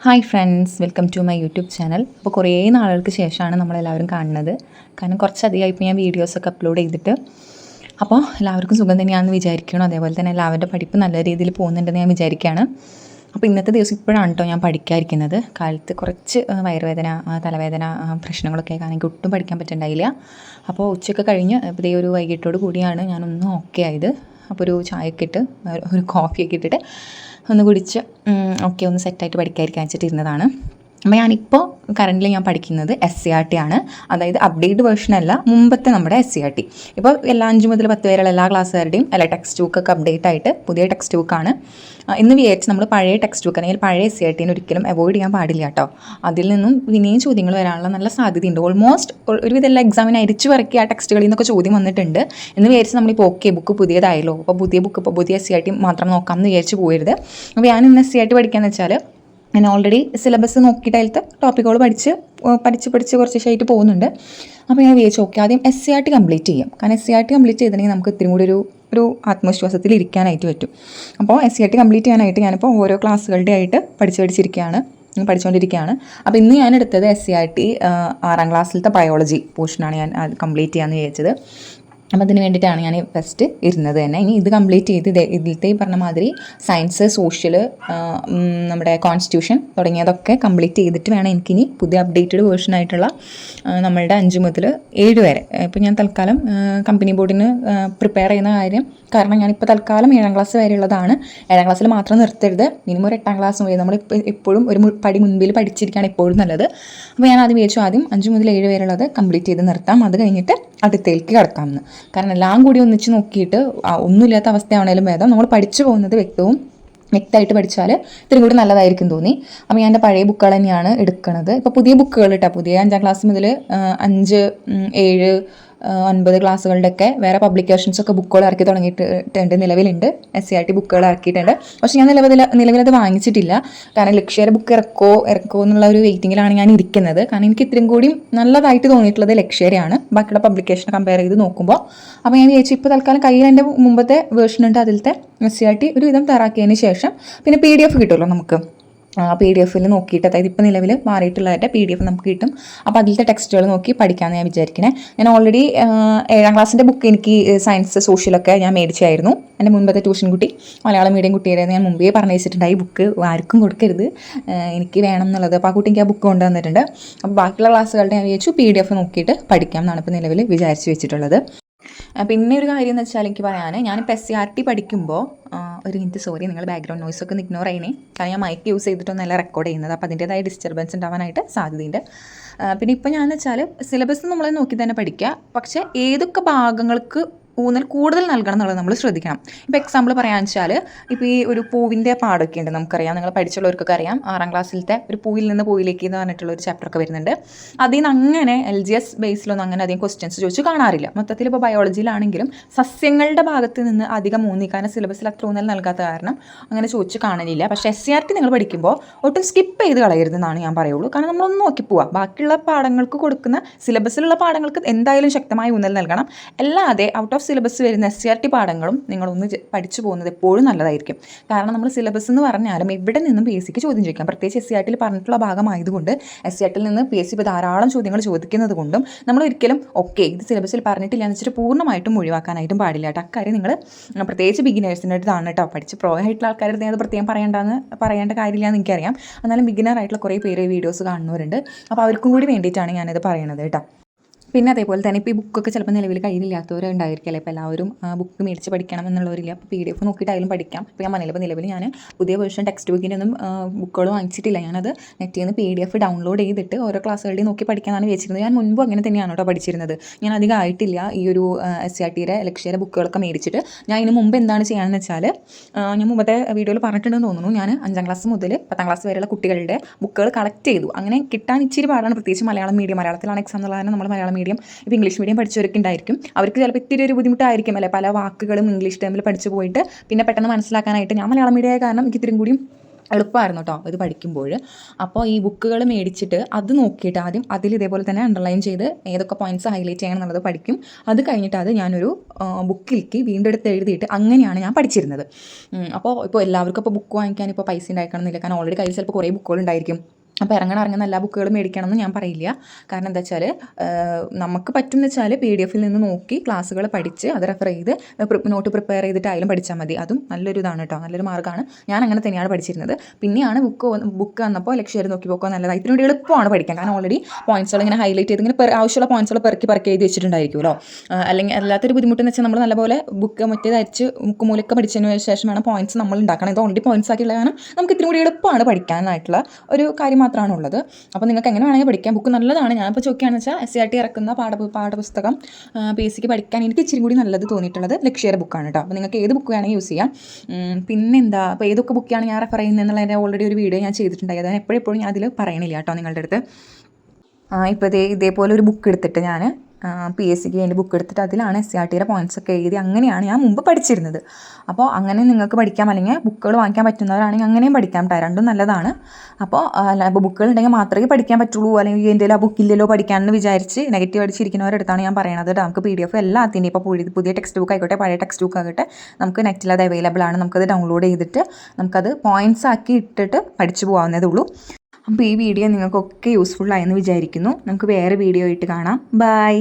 Hi friends, welcome to my YouTube channel. അപ്പോൾ കുറേ നാളുകൾക്ക് ശേഷമാണ് നമ്മളെല്ലാവരും കാണുന്നത്. കാരണം കുറച്ചധികമായി ഇപ്പോൾ ഞാൻ വീഡിയോസൊക്കെ അപ്ലോഡ് ചെയ്തിട്ട്. അപ്പോൾ എല്ലാവർക്കും സുഖം തന്നെയാണെന്ന് വിചാരിക്കണം. അതേപോലെ തന്നെ എല്ലാവരുടെ പഠിപ്പ് നല്ല രീതിയിൽ പോകുന്നുണ്ടെന്ന് ഞാൻ വിചാരിക്കുകയാണ്. അപ്പോൾ ഇന്നത്തെ ദിവസം ഇപ്പോഴാണ് കേട്ടോ ഞാൻ പഠിക്കാതിരിക്കുന്നത്. കാലത്ത് കുറച്ച് വയറുവേദന, തലവേദന പ്രശ്നങ്ങളൊക്കെ കാരണം എനിക്ക് ഒട്ടും പഠിക്കാൻ പറ്റുന്നുണ്ടായില്ല. അപ്പോൾ ഉച്ചയൊക്കെ കഴിഞ്ഞ് ഇതേ ഒരു വൈകിട്ടോട് കൂടിയാണ് ഞാനൊന്ന് ഓക്കെ ആയത്. അപ്പോൾ ഒരു ചായയൊക്കെ ഇട്ട് ഒരു കോഫിയൊക്കെ ഇട്ടിട്ട് ഒന്ന് കുടിച്ച് ഓക്കെ ഒന്ന് സെറ്റായിട്ട് പഠിക്കാതിരിക്കാൻ വെച്ചിട്ടിരുന്നതാണ്. അപ്പോൾ ഞാനിപ്പോൾ കറൻ്റ് ഞാൻ പഠിക്കുന്നത് SCERT ആണ്. അതായത് അപ്ഡേറ്റ് വേർഷനല്ല, മുമ്പത്തെ നമ്മുടെ SCERT. ഇപ്പോൾ എല്ലാ 5 മുതൽ 10 വരെയുള്ള എല്ലാ ക്ലാസ്സുകാരുടെയും ടെക്സ്റ്റ് ബുക്കൊക്കെ അപ്ഡേറ്റ് ആയിട്ട് പുതിയ ടെക്സ്റ്റ് ബുക്കാണ്. എന്ന് വിചാരിച്ച് നമ്മൾ പഴയ ടെക്സ്റ്റ് ബുക്ക് അല്ലെങ്കിൽ പഴയ SCERTനെ ഒരിക്കലും അവോയ്ഡ് ചെയ്യാൻ പാടില്ല കേട്ടോ. അതിൽ നിന്നും പിന്നെയും ചോദ്യങ്ങൾ വരാനുള്ള നല്ല സാധ്യതയുണ്ട്. ഓൾമോസ്റ്റ് ഒരുവിധ എല്ലാ എക്സാമിന് അരിച്ചു പറക്കി ആ ടെക്സ്റ്റുകളിൽ നിന്നൊക്കെ ചോദ്യം വന്നിട്ടുണ്ട്. എന്ന് വിചാരിച്ച് നമ്മളിപ്പോൾ ഓക്കെ ബുക്ക് പുതിയതായല്ലോ, അപ്പോൾ പുതിയ ബുക്ക് ഇപ്പോൾ പുതിയ SCERT മാത്രം നോക്കാമെന്ന് വിചാരിച്ച് പോകരുത്. അപ്പോൾ ഞാൻ ഇന്ന് SCERT പഠിക്കാമെന്ന് വെച്ചാൽ ഞാൻ ഓൾറെഡി സിലബസ് നോക്കിയിട്ട് അതിലത്തെ ടോപ്പിക്കുകൾ പഠിച്ച് കുറച്ച് ദിവസമായിട്ട് പോകുന്നുണ്ട്. അപ്പോൾ ഞാൻ വിചാരിച്ചു ഓക്കെ ആദ്യം SCERT കംപ്ലീറ്റ് ചെയ്യാം. കാരണം SCERT കംപ്ലീറ്റ് ചെയ്തിട്ടുണ്ടെങ്കിൽ നമുക്ക് ഇത്തിരി കൂടി ഒരു ആത്മവിശ്വാസത്തിൽ ഇരിക്കാനായിട്ട് പറ്റും. അപ്പോൾ SCERT കംപ്ലീറ്റ് ചെയ്യാനായിട്ട് ഞാനിപ്പോൾ ഓരോ ക്ലാസ്സുകളുടെ ആയിട്ട് പഠിച്ചുകൊണ്ടിരിക്കുകയാണ്. അപ്പോൾ ഇന്ന് ഞാൻ എടുത്തത് SCERT 6ാം ക്ലാസ്സിലത്തെ ബയോളജി പോർഷനാണ് ഞാൻ കംപ്ലീറ്റ് ചെയ്യാമെന്ന് വിചാരിച്ചത്. അപ്പോൾ അതിന് വേണ്ടിയിട്ടാണ് ഞാൻ ഫസ്റ്റ് ഇരുന്നത് തന്നെ. ഇനി ഇത് കംപ്ലീറ്റ് ചെയ്ത് ഇതിലത്തെ പറഞ്ഞ മാതിരി സയൻസ്, സോഷ്യൽ, നമ്മുടെ കോൺസ്റ്റിറ്റ്യൂഷൻ തുടങ്ങിയതൊക്കെ കംപ്ലീറ്റ് ചെയ്തിട്ട് വേണം എനിക്കിനി പുതിയ അപ്ഡേറ്റഡ് വേർഷനായിട്ടുള്ള നമ്മളുടെ 5 മുതൽ 7 വരെ. ഇപ്പോൾ ഞാൻ തൽക്കാലം കമ്പനി ബോർഡിന് പ്രിപ്പയർ ചെയ്യുന്ന കാരണം ഞാനിപ്പോൾ തൽക്കാലം 7ാം ക്ലാസ് വരെയുള്ളതാണ്. 7ാം ക്ലാസ്സിൽ മാത്രം നിർത്തരുത്, മിനിമം ഒരു 8ാം ക്ലാസ് വരെ നമ്മളിപ്പോൾ എപ്പോഴും ഒരു പടി മുൻപിൽ പഠിച്ചിരിക്കുകയാണ് എപ്പോഴും നല്ലത്. അപ്പോൾ ഞാൻ ആദ്യം വിചാരിച്ചു ആദ്യം 5 മുതൽ 7 വരെയുള്ളത് കംപ്ലീറ്റ് ചെയ്ത് നിർത്താം, അത് കഴിഞ്ഞിട്ട് അടുത്തേക്ക് കിടക്കാമെന്ന്. കാരണം എല്ലാം കൂടി ഒന്നിച്ച് നോക്കിയിട്ട് ഒന്നുമില്ലാത്ത അവസ്ഥയാണേലും ഭേദം നമ്മൾ പഠിച്ചു പോകുന്നത് വ്യക്തമായിട്ട് പഠിച്ചാൽ ഇത്തിരി കൂടി നല്ലതായിരിക്കും തോന്നി. അപ്പോൾ ഞാൻ എൻ്റെ പഴയ ബുക്കുകൾ തന്നെയാണ് എടുക്കുന്നത്. ഇപ്പോൾ പുതിയ ബുക്കുകൾ പുതിയ 5ാം ക്ലാസ് മുതൽ 5, 7, 9 ക്ലാസ്സുകളുടെയൊക്കെ വേറെ പബ്ലിക്കേഷൻസൊക്കെ ബുക്കുകൾ ഇറക്കി തുടങ്ങിയിട്ടുണ്ട്, നിലവിലുണ്ട്. SCERT ബുക്കുകൾ ഇറക്കിയിട്ടുണ്ട്. പക്ഷേ ഞാൻ നിലവിലത് വാങ്ങിച്ചിട്ടില്ല. കാരണം ലക്ഷ്യയുടെ ബുക്ക് ഇറക്കോ എന്നുള്ള ഒരു വെയിറ്റിങ്ങിലാണ് ഞാൻ ഇരിക്കുന്നത്. കാരണം എനിക്ക് ഇത്രയും കൂടി നല്ലതായിട്ട് തോന്നിയിട്ടുള്ളത് ലക്ഷ്യയാണ് ബാക്കിയുള്ള പബ്ലിക്കേഷൻ കമ്പയർ ചെയ്ത് നോക്കുമ്പോൾ. അപ്പോൾ ഞാൻ വിചാരിച്ചു ഇപ്പോൾ തൽക്കാലം കയ്യിൽ എൻ്റെ മുമ്പത്തെ വേർഷൻ ഉണ്ട്, അതിലത്തെ SCERT ഒരു വിധം തയ്യാറാക്കിയതിന് ശേഷം പിന്നെ PDF കിട്ടുമല്ലോ നമുക്ക്. PDF നോക്കിയിട്ട്, അതായത് ഇപ്പോൾ നിലവിൽ മാറിയിട്ടുള്ളവരുടെ PDF നമുക്ക് കിട്ടും. അപ്പോൾ അതിലത്തെ ടെക്സ്റ്റുകൾ നോക്കി പഠിക്കാമെന്ന് ഞാൻ വിചാരിക്കണേ. ഞാൻ ഓൾറെഡി 7ാം ക്ലാസ്സിൻ്റെ ബുക്ക് എനിക്ക് സയൻസ്, സോഷ്യലൊക്കെ ഞാൻ മേടിച്ചായിരുന്നു. എൻ്റെ മുൻപത്തെ ട്യൂഷൻ കുട്ടി മലയാളം മീഡിയം കുട്ടിയായിരുന്നു. ഞാൻ മുമ്പേ പറഞ്ഞു വെച്ചിട്ടുണ്ട് ഈ ബുക്ക് ആർക്കും കൊടുക്കരുത്, എനിക്ക് വേണം എന്നുള്ളത്. അപ്പോൾ ആ കുട്ടി എനിക്ക് ആ ബുക്ക് കൊണ്ടുവന്നിട്ടുണ്ട്. അപ്പോൾ ബാക്കിയുള്ള ക്ലാസ്സുകളുടെ ഞാൻ വിചാരിച്ചു PDF നോക്കിയിട്ട് പഠിക്കാം എന്നാണ് ഇപ്പോൾ നിലവിൽ വിചാരിച്ച് വെച്ചിട്ടുള്ളത്. പിന്നെ ഒരു കാര്യം എന്ന് വെച്ചാൽ എനിക്ക് പറയാൻ, ഞാനിപ്പോൾ SCERT പഠിക്കുമ്പോൾ ഒരു മിനിറ്റ്, സോറി, നിങ്ങൾ ബാക്ക്ഗ്രൗണ്ട് നോയ്സൊക്കെ ഒന്ന് ഇഗ്നോർ ചെയ്യണേ. കാരണം ഞാൻ മൈക്ക് യൂസ് ചെയ്തിട്ടൊന്നല്ല റെക്കോർഡ് ചെയ്യുന്നത്, അപ്പോൾ അതിൻ്റേതായ ഡിസ്റ്റർബൻസ് ഉണ്ടാവാനായിട്ട് സാധ്യതയുണ്ട്. പിന്നെ ഇപ്പോൾ ഞാൻ വെച്ചാൽ സിലബസ് നമ്മൾ നോക്കി തന്നെ പഠിക്കുക, പക്ഷേ ഏതൊക്കെ ഭാഗങ്ങൾക്ക് ഊന്നൽ കൂടുതൽ നൽകണം എന്നുള്ളത് നമ്മൾ ശ്രദ്ധിക്കണം. ഇപ്പോൾ എക്സാമ്പിൾ പറയാന്ന് വെച്ചാൽ ഇപ്പോൾ ഈ ഒരു പൂവിൻ്റെ പാടൊക്കെ ഉണ്ട്, നമുക്കറിയാം, നിങ്ങൾ പഠിച്ചുള്ളവർക്കൊക്കെ അറിയാം. 6ാം ക്ലാസ്സിലത്തെ ഒരു പൂവിൽ നിന്ന് പൂവിലേക്ക് എന്ന് പറഞ്ഞിട്ടുള്ള ഒരു ചാപ്റ്ററൊക്കെ വരുന്നുണ്ട്. അതിൽ നിന്ന് അങ്ങനെ LGS ബേസിലൊന്നും അങ്ങനെ അധികം ക്വസ്റ്റ്യൻസ് ചോദിച്ച് കാണാറില്ല. മൊത്തത്തിൽ ഇപ്പോൾ ബയോളജിയിലാണെങ്കിലും സസ്യങ്ങളുടെ ഭാഗത്ത് നിന്ന് അധികം കാരണം സിലബസിൽ അത്ര ഊന്നൽ നൽകാത്ത കാരണം അങ്ങനെ ചോദിച്ച് കാണലില്ല. പക്ഷേ SCERT നിങ്ങൾ പഠിക്കുമ്പോൾ ഒട്ടും സ്കിപ്പ് ചെയ്ത് കളയരുതെന്നാണ് ഞാൻ പറയുള്ളൂ. കാരണം നമ്മളൊന്ന് നോക്കി പോവാം, ബാക്കിയുള്ള പാഠങ്ങൾക്ക് കൊടുക്കുന്ന സിലബസിലുള്ള പാഠങ്ങൾക്ക് എന്തായാലും ശക്തമായ ഊന്നൽ നൽകണം. അല്ലാതെ ഔട്ട് ഓഫ് സിലബസ് വരുന്ന SCERT പാഠങ്ങളും നിങ്ങളൊന്ന് പഠിച്ചു പോകുന്നത് എപ്പോഴും നല്ലതായിരിക്കും. കാരണം നമ്മൾ സിലബസ് എന്ന് പറഞ്ഞാലും എവിടെ നിന്നും PSC ചോദ്യം ചോദിക്കാം. പ്രത്യേകിച്ച് SCERT പറഞ്ഞിട്ടുള്ള ഭാഗമായതുകൊണ്ട് SCERT നിന്ന് PSC ധാരാളം ചോദ്യങ്ങൾ ചോദിക്കുന്നത് കൊണ്ടും നമ്മൾ ഒരിക്കലും ഓക്കെ ഇത് സിലബസിൽ പറഞ്ഞിട്ടില്ല എന്ന് വെച്ചിട്ട് പൂർണ്ണമായിട്ടും ഒഴിവാക്കാനായിട്ടും പാടില്ല കേട്ടോ. അക്കാര്യം നിങ്ങൾ പ്രത്യേകിച്ച് ബിഗിനേഴ്സിൻ്റെ അടുത്താണ് കേട്ടോ. പഠിച്ച് പ്രോ ആയിട്ടുള്ള ആൾക്കാരുടെ അത് പ്രത്യേകം പറയേണ്ട കാര്യമില്ല എന്ന് എനിക്കറിയാം. എന്നാലും ബിഗിനറായിട്ടുള്ള കുറേ പേര് വീഡിയോസ് കാണുന്നവരുണ്ട്. അപ്പോൾ അവർക്കും കൂടി വേണ്ടിയിട്ടാണ് ഞാനിത് പറയണത് കേട്ടോ. പിന്നെ അതേപോലെ തന്നെ ഇപ്പോൾ ഈ ബുക്കൊക്കെ ചിലപ്പോൾ നിലവിൽ കയ്യിലില്ലാത്തവരുണ്ടായിരിക്കില്ല. ഇപ്പോൾ എല്ലാവരും ബുക്ക് മേടിച്ച് പഠിക്കണം എന്നുള്ളവരില്ല. അപ്പോൾ PDF നോക്കിയിട്ടായാലും പഠിക്കാം. ഇപ്പോൾ ഞാൻ പറഞ്ഞില്ല, ഇപ്പോൾ നിലവിൽ ഞാൻ പുതിയ വേർഷൻ ടെക്സ്റ്റ് ബുക്കിൻ്റെ ഒന്നും ബുക്കുകൾ വാങ്ങിച്ചിട്ടില്ല. ഞാനത് നെറ്റിൽ നിന്ന് PDF ഡൗൺലോഡ് ചെയ്തിട്ട് ഓരോ ക്ലാസ്സുകളുടെയും നോക്കി പഠിക്കാനാണ് വിചാരിച്ചിരുന്നത്. ഞാൻ മുൻപ് അങ്ങനെ തന്നെയാണ് കേട്ടോ പഠിച്ചിരുന്നത്. ഞാൻ അധികം ആയിട്ടില്ല ഈ ഒരു SCERTയുടെ ലക്ഷ്യയുടെ ബുക്കുകളൊക്കെ മേടിച്ചിട്ട്. ഞാൻ ഇതിന് മുമ്പ് എന്താണ് ചെയ്യാമെന്ന് വെച്ചാൽ, ഞാൻ മുമ്പത്തെ വീഡിയോയിൽ പറഞ്ഞിട്ടുണ്ടെന്ന് തോന്നുന്നു, ഞാൻ 5ാം ക്ലാസ് മുതൽ 10ാം ക്ലാസ് വരെയുള്ള കുട്ടികളുടെ ബുക്കുകൾ കളക്ട് ചെയ്തു. അങ്ങനെ കിട്ടാൻ ഇച്ചിരി പാടാണ്, പ്രത്യേകിച്ച് മലയാളത്തിലാണ് എക്സാം എന്നുള്ളത്. നമ്മൾ മലയാളം മീഡിയം, ഇപ്പോൾ ഇംഗ്ലീഷ് മീഡിയം പഠിച്ചവർക്ക് ഉണ്ടായിരിക്കും. അവർക്ക് ചിലപ്പോൾ ഇത്തിരി ഒരു ബുദ്ധിമുട്ടായിരിക്കും അല്ലേ, പല വാക്കുകളും ഇംഗ്ലീഷ് ടൈമിൽ പഠിച്ചു പോയിട്ട് പിന്നെ പെട്ടെന്ന് മനസ്സിലാക്കാനായിട്ട്. ഞാൻ മലയാളം മീഡിയം ആയ കാരണം എനിക്ക് ഇത്തിരി കൂടി എളുപ്പമായിരുന്നു കേട്ടോ ഇത് പഠിക്കുമ്പോൾ. അപ്പോൾ ഈ ബുക്കുകൾ മേടിച്ചിട്ട് അത് നോക്കിയിട്ട് ആദ്യം അതിൽ ഇതേപോലെ തന്നെ അണ്ടർലൈൻ ചെയ്ത് ഏതൊക്കെ പോയിൻറ്റ്സ് ഹൈലൈറ്റ് ചെയ്യണം എന്നുള്ളത് പഠിക്കും. അത് കഴിഞ്ഞിട്ട് അത് ഞാനൊരു ബുക്കിലേക്ക് വീണ്ടും എടുത്ത് എഴുതിയിട്ട് അങ്ങനെയാണ് ഞാൻ പഠിച്ചിരുന്നത്. അപ്പോൾ ഇപ്പോൾ എല്ലാവർക്കും ഇപ്പോൾ ബുക്ക് വാങ്ങിക്കാൻ ഇപ്പോൾ പൈസ ഉണ്ടായിക്കണമെന്നില്ല. കാരണം ഓൾറെഡി കയ്യിൽ ചിലപ്പോൾ കുറേ ബുക്കുകൾ ഉണ്ടായിരിക്കും. അപ്പോൾ ഇറങ്ങുന്ന എല്ലാ ബുക്കുകളും മേടിക്കണമെന്ന് ഞാൻ പറയില്ല. കാരണം എന്താ വെച്ചാൽ നമുക്ക് പറ്റുമെന്ന് വെച്ചാൽ PDF നിന്ന് നോക്കി ക്ലാസ്സുകൾ പഠിച്ച് അത് റെഫർ ചെയ്ത് നോട്ട് പ്രിപ്പയർ ചെയ്തിട്ടായാലും പഠിച്ചാൽ മതി. അതും നല്ലൊരു ഇതാണ് കേട്ടോ, നല്ലൊരു മാർഗ്ഗമാണ്. ഞാൻ അങ്ങനെ തന്നെയാണ് പഠിച്ചിരുന്നത്. പിന്നെയാണ് ബുക്ക് വന്നപ്പോൾ ലക്ഷ്യം നോക്കി പോക്കോ നല്ലതാണ്. ഇതിനോട് എളുപ്പമാണ് പഠിക്കാൻ. കാരണം ഓൾറെഡി പോയിൻറ്റ്സുകൾ ഇങ്ങനെ ഹൈലൈറ്റ് ചെയ്ത് ഇങ്ങനെ ആവശ്യമുള്ള പോയിൻറ്റ്സുകൾ പെറുക്കി എഴുതി വെച്ചിട്ടുണ്ടായിരിക്കുമല്ലോ. അല്ലെങ്കിൽ അല്ലാത്തൊരു ബുദ്ധിമുട്ടെന്ന് വെച്ചാൽ നമ്മൾ നല്ലപോലെ ബുക്ക് മറ്റേതരിച്ച് മൂലൊക്കെ പഠിച്ചതിന് ശേഷം വേണം പോയിൻറ്റ്സ് നമ്മൾ ഉണ്ടാക്കണം. ഇത് ഓൾറെഡി പോയിൻറ്റ്സ് ആക്കിയുള്ള കാരണം നമുക്ക് ഇത്തിരി കൂടി എളുപ്പമാണ് പഠിക്കാനായിട്ടുള്ള ഒരു കാര്യം മാത്രമാണ് ഉള്ളത്. അപ്പോൾ നിങ്ങൾക്ക് എങ്ങനെ വേണമെങ്കിൽ പഠിക്കാം. ബുക്ക് നല്ലതാണ്. ഞാനിപ്പോൾ ചോദിക്കുകയാണെന്ന് വെച്ചാൽ SCERT ഇറക്കുന്ന പാഠപുസ്തകം PSCക്ക് പഠിക്കാൻ എനിക്ക് ഇച്ചിരി കൂടി നല്ലത് തോന്നിയിട്ടുള്ളത് ലക്ഷ്യയുടെ ബുക്കാണ് കേട്ടോ. അപ്പോൾ നിങ്ങൾക്ക് ഏത് ബുക്ക് വേണമെങ്കിൽ യൂസ് ചെയ്യാം. പിന്നെന്താ, അപ്പോൾ ഏതൊക്കെ ബുക്കാണ് ഞാൻ റെഫർ ചെയ്യുന്നത് എന്നുള്ളതിൻ്റെ ഓൾറെഡി ഒരു വീഡിയോ ഞാൻ ചെയ്തിട്ടുണ്ടായി. അതാണ് എപ്പോഴും ഞാൻ അതിൽ പറയണില്ല കേട്ടോ നിങ്ങളുടെ അടുത്ത്. ഇപ്പോൾ ഇതേപോലെ ഒരു ബുക്ക് എടുത്തിട്ട് ഞാൻ PSCക്ക് വേണ്ടി ബുക്ക് എടുത്തിട്ട് അതിലാണ് SCERTയുടെ പോയിൻറ്റ്സൊക്കെ എഴുതി. അങ്ങനെയാണ് ഞാൻ മുമ്പ് പഠിച്ചിരുന്നത്. അപ്പോൾ അങ്ങനെ നിങ്ങൾക്ക് പഠിക്കാം. അല്ലെങ്കിൽ ബുക്കുകൾ വാങ്ങിക്കാൻ പറ്റുന്നവരാണെങ്കിൽ അങ്ങനെയും പഠിക്കാം കേട്ടോ. രണ്ടും നല്ലതാണ്. അപ്പോൾ ബുക്കുകൾ ഉണ്ടെങ്കിൽ മാത്രമേ പഠിക്കാൻ പറ്റുള്ളൂ, അല്ലെങ്കിൽ എൻ്റെ ആ ബുക്കില്ലല്ലോ പഠിക്കാമെന്ന് വിചാരിച്ച് നെഗറ്റീവ് അടിച്ചിരിക്കുന്നവരടുത്താണ് ഞാൻ പറയണത്. നമുക്ക് PDF എല്ലാത്തിൻ്റെയും ഇപ്പോൾ പുതിയ ടെക്സ്റ്റ് ബുക്ക് ആയിക്കോട്ടെ പഴയ ടെക്സ്റ്റ് ബുക്ക് ആകട്ടെ നമുക്ക് നെറ്റിൽ അത് അവൈലബിൾ ആണ്. നമുക്കത് ഡൗൺലോഡ് ചെയ്തിട്ട് നമുക്കത് പോയിൻറ്റ്സ് ആക്കി ഇട്ടിട്ട് പഠിച്ചു പോകാവുന്നതേ ഉള്ളൂ. അപ്പോൾ ഈ വീഡിയോ നിങ്ങൾക്കൊക്കെ യൂസ്ഫുൾ ആയെന്ന് വിചാരിക്കുന്നു. നമുക്ക് വേറെ വീഡിയോ ആയിട്ട് കാണാം. ബൈ.